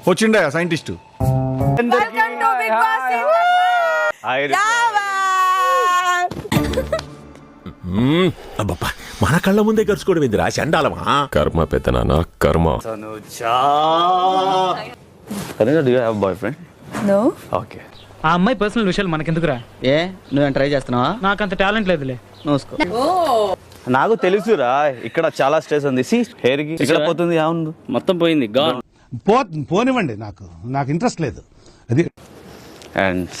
వచ్చిండా సైంటిస్ట్. అబ్బబ్బా, మన కళ్ళ ముందే గడుచుకోవడం ఏందిరా చండాలమా? కర్మ పెద్దనాన్న కర్మ. Boy friend? నో. ఓకే. ఆ అమ్మాయి పర్సనల్ విషయాలు మనకెందుకురా? ఏ నువ్వేం ట్రై చేస్తున్నావా? నాకంత టాలెంట్ లేదులే. నోసుకో. నాకు తెలుసురా, ఇక్కడ చాలా స్ట్రెస్ ఉంది. హెయిర్ కి ఇక్కడ పోతుంది. అవును, మొత్తం పోయింది. గాన్. పోనివ్వండి, నాకు ఇంట్రెస్ట్ లేదు అది. అండ్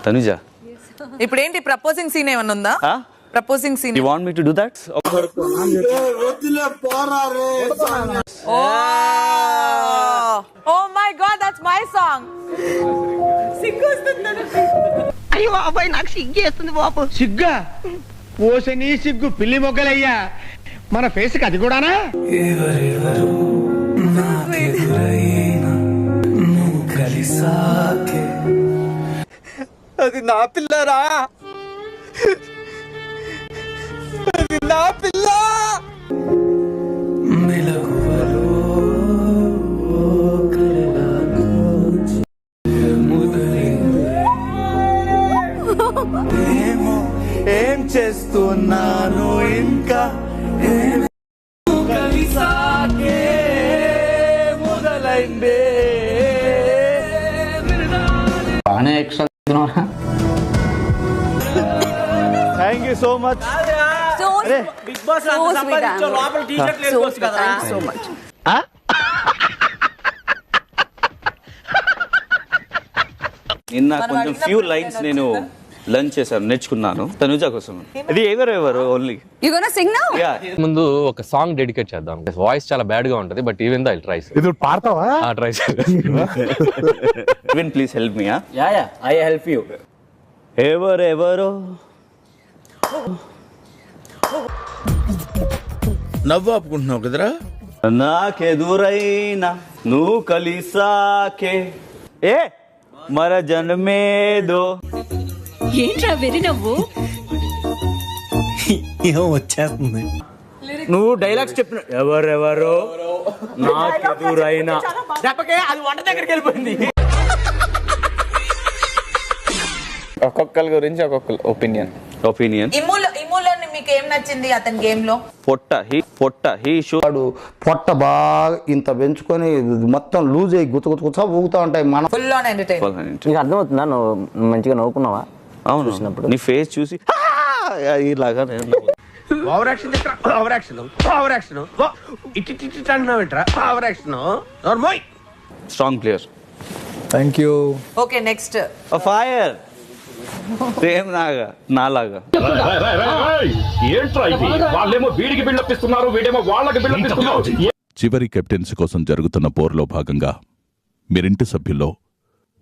తనుజ, ఇప్పుడు ఏంటి ప్రపోజింగ్ సీన్ ఏమన్నా ఉందా? Proposing scene. You want me to do that? Oh my god, that's my song. అయ్యో బాబాయ్, నాకు సిగ్గేస్తుంది బాబు. సిగ్గా? ఓసని సిగ్గు పిల్లి మొగ్గలయ్యా, మన ఫేస్ కి అది కూడానా? అది నా పిల్లరా, అది నా పిల్ల. ఏం చేస్తున్నాను ఇంకా కలిసాకే మొదలైందే. బాగానే extra. Thank you so much. Bigg Boss లోపల టీ-షర్ట్ వేసుకోవచ్చు కదా. So much. నిన్న కొంచెం ఫ్యూ లైన్స్ నేను లర్న్ చేశాను, నేర్చుకున్నాను తనుజ కోసం. ఇది ఎవరెవరు only. You gonna sing now? Yeah. ముందు ఒక సాంగ్ డెడికేట్ చేద్దాం. వాయిస్ చాలా బ్యాడ్ గా ఉంటది, but even though I try. ఇది పాడతావా? Try even please help me. Yeah yeah, I help you. ఎవరెవరో నవ్వు ఆపుకుంటున్నావు కదరా. నాకెదురైనా నువ్వు కలిసాకే ఏ మర జన్మేదో. ఏంట్రా వెరి నవ్వు? వచ్చేస్తుంది. నువ్వు డైలాగ్స్ చెప్పిన ఎవరెవరో నాకెదురైనా చెప్పకే, అది వంట దగ్గరికి వెళ్ళిపోయింది. ఒక్కొక్కరి గురించి ఒక్కొక్క ఒపీనియన్. ఇమూలోని మీకు ఏం నచ్చింది అతని గేమ్ లో? పొట్ట హీ షో. వాడు పొట్ట బాగా ఇంత పెంచుకొని మొత్తం లూజ్ అయ్యి గుతగుతా ఊగుతా ఉంటాయి. మనం ఫుల్ ఆన్ ఎంటర్టైన్. నీకు అర్థమవుతుందా? నువ్వు మంచిగా నవ్వుకున్నావా? అవును, చూసినప్పుడు నీ ఫేస్ చూసి ఇలాగా over action over action over action ఇట్టి అంటున్నావు ఏంట్రా? Over action normal. Strong player. Thank you. Okay, next. Fire same నాలాగా. వాళ్ళేమో వీడికి బిల్డప్ ఇస్తున్నారు, వీడేమో వాళ్ళకి బిల్డప్ ఇస్తున్నారు. చివరి కెప్టెన్సీ కోసం జరుగుతున్న పోరులో భాగంగా మీరింటి సభ్యుల్లో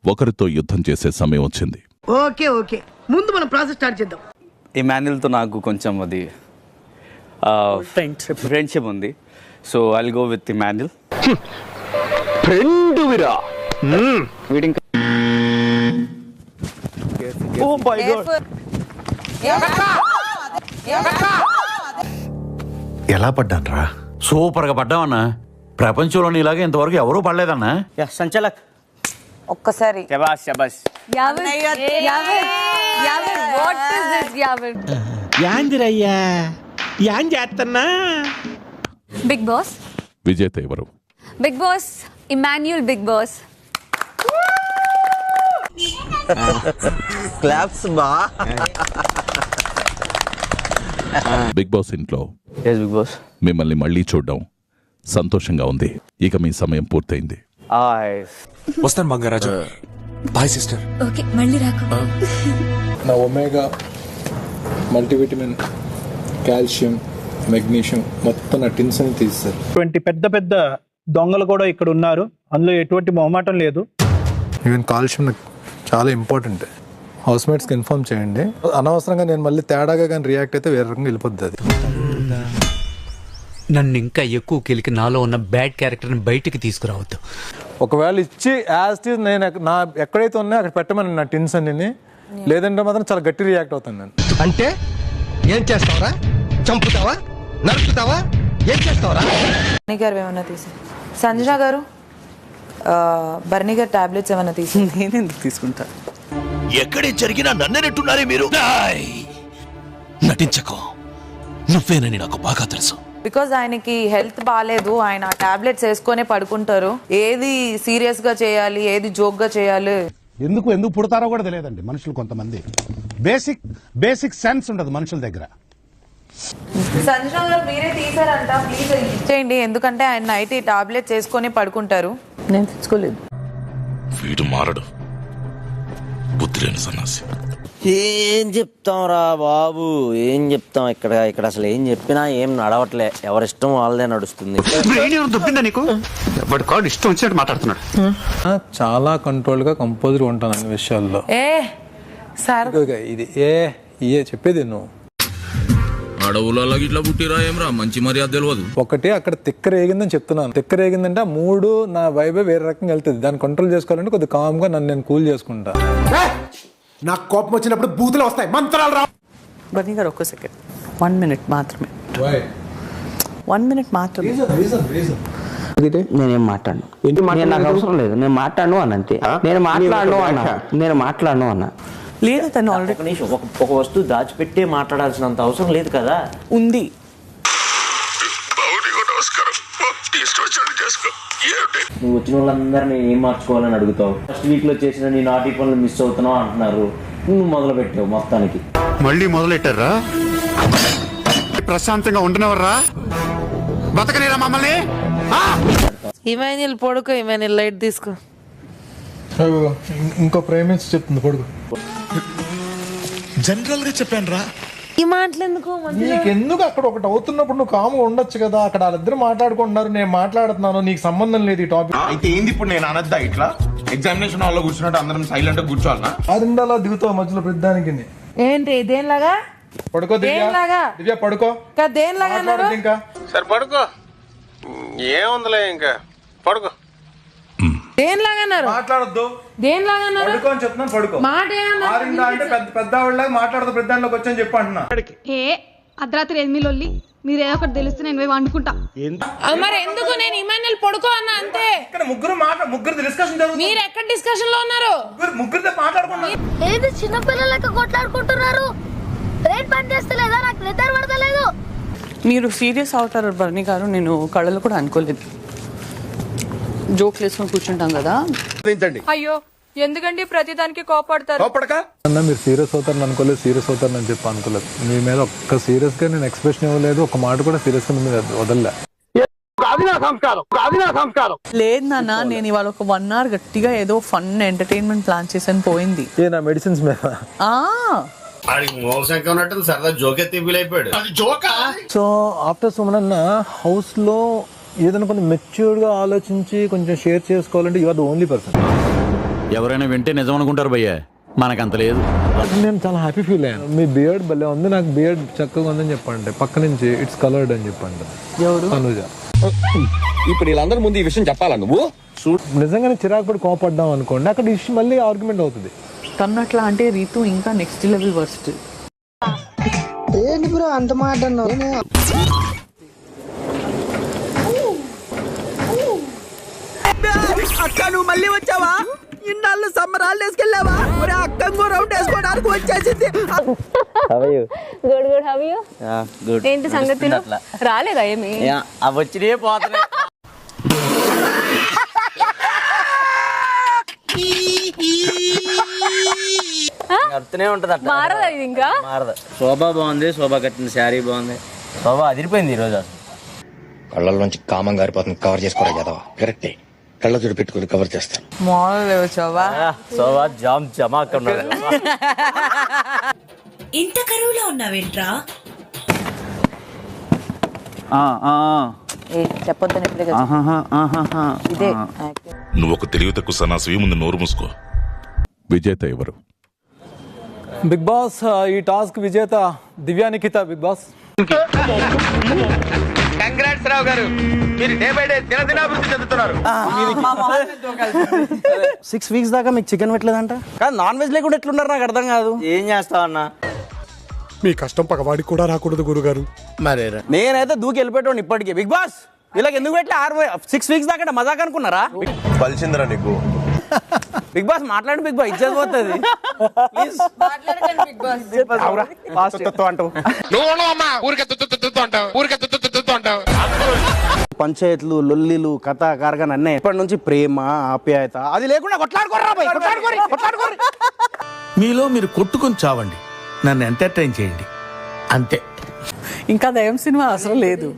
ఒకరితో యుద్ధం చేసే సమయం వచ్చింది. ఓకే ఓకే, ముందు మనం ప్రాసెస్ స్టార్ట్ చేద్దాం. ఇమాన్యుయల్తో నాకు కొంచెం అది ఫ్రెండ్షిప్ ఉంది. So I'll go with Emmanuel. Friend విరా వీడింగ్. ఓ మై గాడ్, ఎలా పడ్డాన్రా? సూపర్ గా పడ్డామన్నా. ప్రపంచంలో ఇలాగే ఇంతవరకు ఎవరూ పడలేదన్నా. సంచలక్ ఒక్కసారి. శబాష్ శబాష్. What is this, Yavin? యాందిరయ్యా యాం చేస్తున్నా. Bigg Boss. విజేత ఎవరు? Bigg Boss Emmanuel. Bigg Boss. Claps బా. బిగ్ బాస్ ఇంట్లో బిగ్ బాస్ మిమ్మల్ని మళ్ళీ చూడడం సంతోషంగా ఉంది. ఇక మీ సమయం పూర్తయింది. వస్తాను బంగారాజు. Bye sister. ఓకే, మళ్ళీ రాకు. నా ఒమేగా మల్టీవిటమిన్ కాల్షియం మెగ్నీషియం మొత్తం నా టిన్స్ అని తీస్తారు. ఇటువంటి పెద్ద పెద్ద దొంగలు కూడా ఇక్కడ ఉన్నారు, అందులో ఎటువంటి మొహమాటం లేదు. ఈవెన్ కాల్షియం నాకు చాలా ఇంపార్టెంట్. హౌస్మేట్స్కి ఇన్ఫార్మ్ చేయండి. అనవసరంగా నేను మళ్ళీ తేడాగా కానీ రియాక్ట్ అయితే వేరే రకంగా వెళ్ళిపోద్ది అది. నన్ను ఇంకా ఎక్కువ కెలికి నాలో ఉన్న బ్యాడ్ క్యారెక్టర్ని బయటికి తీసుకురావద్దు. ఒకవేళ ఇచ్చి యాజ్ ఇట్ ఈజ్ నేను నా ఎక్కడైతే ఉన్నాయో అక్కడ పెట్టమని నా టిన్స్ అన్ని, లేదంటే మాత్రం చాలా గట్టి రియాక్ట్ అవుతాను నేను. అంటే ఏం చేస్తావరా? చంపుతావా? నరుకుతావా? ఏం చేస్తావరా? గారు ఏమన్నా తీసి. సంజన గారు, బర్నీ గారు టాబ్లెట్స్ ఏమైనా తీసుకుంది? నేను ఎందుకు తీసుకుంటా? ఎక్కడే జరిగినా నన్నెట్టున్నారే మీరు. నటించకో, నువ్వేనని నాకు బాగా తెలుసు. బికాజ్ ఆయనకి హెల్త్ బాగాలేదు, ఆయన టాబ్లెట్స్ వేసుకొనే పడుకుంటారు. ఏది సీరియస్ గా చేయాలి, ఏది జోక్ గా చేయాలి, ఎందుకు పుడతారో కూడా తెలియదండి మనుషులు. కొంతమంది బేసిక్ సెన్స్ ఉండదు మనుషుల దగ్గర. సంజన గారు మీరే తీసారంట, ప్లీజ్ ఇచ్చేయండి. ఎందుకంటే ఆయన నైట్ టాబ్లెట్స్ వేసుకొని పడుకుంటారు. నేను తెచ్చుకోలేదు. వీడు మారడు, బుద్ధి లేని సన్నాసి. ఏం చెప్తాం రా బాబు, ఏం చెప్తాం. ఇక్కడ అసలు ఏం చెప్పినా ఏం నడవట్లే, ఎవరిష్టం వాళ్ళదే నడుస్తుంది. ఇష్టం వచ్చినట్టు మాట్లాడుతున్నాడు. చాలా కంట్రోల్ గా కంపోజర్ ఉంటాను అన్ని విషయాల్లో. సార్ ఇది ఏ చెప్పేది నువ్వు అడవులలో ఇట్లా పుట్టిరా ఏమరా, మంచి మర్యాద తెలియదు. ఒకటి అక్కడ తిక్క రేగిందని చెప్తున్నాను. తిక్క రేగిందంటే ఆ మూడు నా వైబే వేరే రకంగా వెళ్తుంది. దాన్ని కంట్రోల్ చేసుకోవాలంటే కొద్దిగా కామ్ గా నన్ను నేను కూల్ చేసుకుంటా. నాకు కోపం వచ్చినప్పుడు బూతులు వస్తాయి, మంత్రాలు రా. బర్నీ గారు ఒక్క సెకండ్, 1 minute మాత్రమే, 1 minute మాత్రమే. నేనేం మాట్లాడను, నాకు అవసరం లేదు. నేను మాట్లాడను అని అంతే. నేను మాట్లాడను అన్నా లేదు, తను ఆల్రెడీ ఒక వస్తువు దాచిపెట్టే మాట్లాడాల్సినంత అవసరం లేదు కదా. ఉంది. నువ్వు వచ్చిన వాళ్ళందరినీ ఏం మార్చుకోవాలని అడుగుతావు. ఫస్ట్ వీక్ లో చేసిన నీ నాటి పనులు మిస్ అవుతున్నావు అంటున్నారు. నువ్వు మొదలు పెట్టావు మొత్తానికి. మళ్ళీ మొదలెట్టారా? ప్రశాంతంగా ఉండనవర్రా, బతకనేరా మమ్మల్ని. ఇమాన్యుల్ పడుకో, ఇమాన్యుల్ లైట్ తీసుకో. ఇంకో ప్రేమించి చెప్తుంది పడుకో. జనరల్ గా చెప్పాను రా. ఈ మాటలు ఎందుకు? నీకెందుకు అక్కడ ఒకటి అవుతున్నప్పుడు నువ్వు కామ్గా ఉండొచ్చు కదా. అక్కడ వాళ్ళిద్దరు మాట్లాడుకుంటున్నారు, నేను మాట్లాడుతున్నాను, నీకు సంబంధం లేదు ఈ టాపిక్. అయితే ఏంది ఇప్పుడు నేను అనద్దా? ఇట్లా ఎగ్జామినేషన్ హాల్లో కూర్చున్నట్టు అందరం సైలెంట్ గా కూర్చోవాలనా? అది అలా దిగుతావు మధ్యలో పెద్దానికి. ఏంటి దేనిలాగా? పడుకో దివ్య పడుకో. దేనిలాగా ఇంకా సరే పడుకో, ఏముందిలే ఇంకా పడుకో. దేనిలాగన్నారు? మాట్లాడొద్దు, దేనిలాగన్నారు? పడుకో అని చెప్తున్నాను. పడుకో. మాట ఆరిందా అంటే పెద్ద వాళ్ళగా మాట్లాడదు, పెద్దానికి వచ్చని చెప్పి అంటున్నా. అర్ధరాత్రి 8 మీరు ఏదో ఒకటి తెలిస్తే నేను వండుకుంటా. మరి ఎందుకు? నేను ఇమాన్యుల్ పడుకో అన్నా అంతే. ఇక్కడ ముగ్గురు డిస్కషన్ జరుగుతుంది. మీరు ఎక్కడ డిస్కషన్ లో ఉన్నారు? ముగ్గురితో మాట్లాడుకున్నారు. ఏది చిన్నపిల్లలకి కొట్లాడుకుంటున్నారు? బ్రెయిన్ పని చేస్తలేదా? నాకు నిద్ర పడతలేదు. మీరు సీరియస్ అవుతారు బర్నీ గారు, నేను కళలు కూడా అనుకోలేదు. జోక్స్ వేసుకొని కూర్చుంటాం కదా. అయ్యో ఎందుకండి ప్రతిదానికి కోపడతారు? అన్న మీరు సీరియస్ అవుతారని అనుకోలేదు, సీరియస్ అవుతారని చెప్పి అనుకోలేదు. మీ మీద ఒక్క సీరియస్ గా నేను ఎక్స్ప్రెషన్ ఇవ్వలేదు, ఒక మాట కూడా సీరియస్ గా మీ మీద వదలలే. లేదు నాన్న, నేను ఇవాళ ఒక 1 hour గట్టిగా ఏదో ఫన్ ఎంటర్టైన్మెంట్ ప్లాన్ చేసాను, పోయింది. నా మెడిసిన్స్ మీద. సో ఆఫ్టర్ సుమన్ హౌస్ లో ఏదైనా కొంచెం మెచ్యూర్డ్ గా ఆలోచించి కొంచెం షేర్ చేసుకోవాలంటే you are the only person. ఎవరైనా వింటే నిజం అనుకుంటారు భయ్య, మనకంత లేదు. నేను చాలా హ్యాపీ ఫీల్ అయ్యాను. మీ బియర్డ్ భలే ఉంది, నాకు బియర్డ్ చక్కగా ఉందని చెప్పండి. పక్క నుంచి ఇట్స్ కలర్డ్ అని చెప్పండి. ఎవరు? తనుజ. ఇప్పుడు వీళ్ళందరి ముందు ఈ విషయం చెప్పాలా నువ్వు? నిజంగానే చిరాకు పడి కోపడ్డాం అనుకోండి, అక్కడ ఇష్యూ మళ్ళీ ఆర్గ్యుమెంట్ అవుతుంది. తను అట్లా అంటే రీతు ఇంకా నెక్స్ట్ లెవెల్ వర్స్ట్. ఏంటి బ్రో అంత మాట అన్నావు? అక్క నువ్వు మళ్ళీ వచ్చావా? ఇన్నాళ్ళు సమ్మర్ హాలిడేస్ కెళ్ళావా? మరి అక్క రౌండ్ వేసుకోవడానికి వచ్చేసింది. ఏంటి సంగతి? రాలేదా ఏమి? అవి వచ్చినే పోతున్నాయి. అర్థనే ఉంటది అట్లా. మారదా ఇది ఇంకా? మారదు. శోభ బాగుంది, శోభ కట్టిన శారీ బాగుంది, శోభ అదిరిపోయింది ఈరోజు. కళ్ళ నుంచి కామం గారిపోతుంది, కవర్ చేసుకోరా కదా. కరెక్టే, కళ్ళ చూడు పెట్టుకుని కవర్ చేస్తాను. మామూలు శోభా, శోభ జామ్ జమాక్ ఉన్నాడు. ఇంత కరువులో ఉన్నావేంట్రా? చెప్పొద్దని ఇప్పుడే ఇదే. నువ్వు ఒక తెలివి తక్కువ సన్నాసి, ముందు నోరు మూసుకో. విజేత ఎవరు? బిగ్ బాస్ ఈ టాస్క్ విజేత Divya Nikhita. Bigg Boss congrats Rao garu, మీరు డే బై డే దినదినాభివృద్ధి చెందుతున్నారు. 6 weeks దాకా మీకు చికెన్ పెట్టలేదంట. కానీ నాన్ వెజ్ లేకుండా ఎట్లున్నారు నాకు అర్థం కాదు. ఏం చేస్తావు అన్న? మీ కష్టం పగవాడికి కూడా రాకూడదు గురుగారు. మరే నేనైతే దూకి వెళ్ళిపోయాడు ఇప్పటికీ. బిగ్ బాస్ వీళ్ళకి ఎందుకు పెట్టలే 6 వీక్స్ దాకా మజాక్ అనుకున్నారా? పలిసిందిరా నీకు. బిగ్ బాస్ మాట్లాడి బిగ్ బాస్ ఇజ్జత్ పోతుంది. ప్లీజ్ పంచాయతీలు లొల్లిలు కథ కార్గన్ అన్నీ ఇప్పటి నుంచి ప్రేమ ఆప్యాయత అది లేకుండా కొట్లాడుకోరు. మీలో మీరు కొట్టుకొని చావండి, నన్ను ఎంటర్టైన్ చేయండి అంతే. ఇంకా దయం సినిమా అసలు లేదు.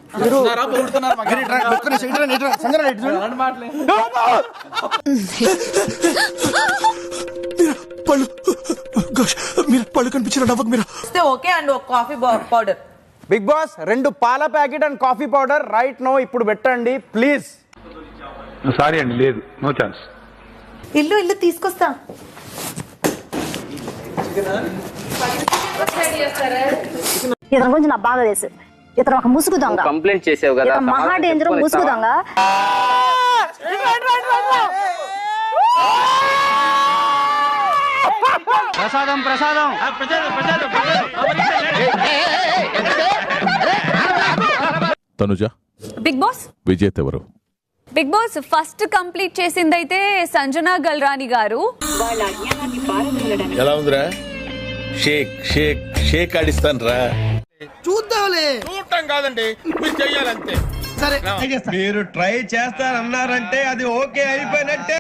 పళ్ళు కనిపించిన నవ్వకు మీరు. ఓకే అండ్ ఒక కాఫీ పౌడర్. బిగ్ బాస్ 2 పాల packet and coffee powder right now ఇప్పుడు పెట్టండి ప్లీజ్. సారీ అండి, లేదు, నో ఛాన్స్. ఇల్లు తీసుకొస్తా. ఇతని గురించి నాకు బాగా తెలుసు. ఇతను ఒక ముసుగు దొంగ. కంప్లైంట్ చేసావు కదా, మహా డేంజర్ ముసుగు దొంగ. ప్రసాదం ప్రసాదం తనుజ, బిగ్ బాస్ విజేత ఎవరు? బిగ్ బాస్ ఫస్ట్ కంప్లీట్ చేసిందైతే సంజనా గల్రాని గారు. ఎలా ఉందిరా? షేక్ షేక్ షేక్ ఆడిస్తాను రా. చూద్దాంలే. చూడటం కాదండి, మీరు చెయ్యాలంతే. సరే మీరు ట్రై చేస్తారన్నారంటే అది ఓకే అయిపోయినట్టే.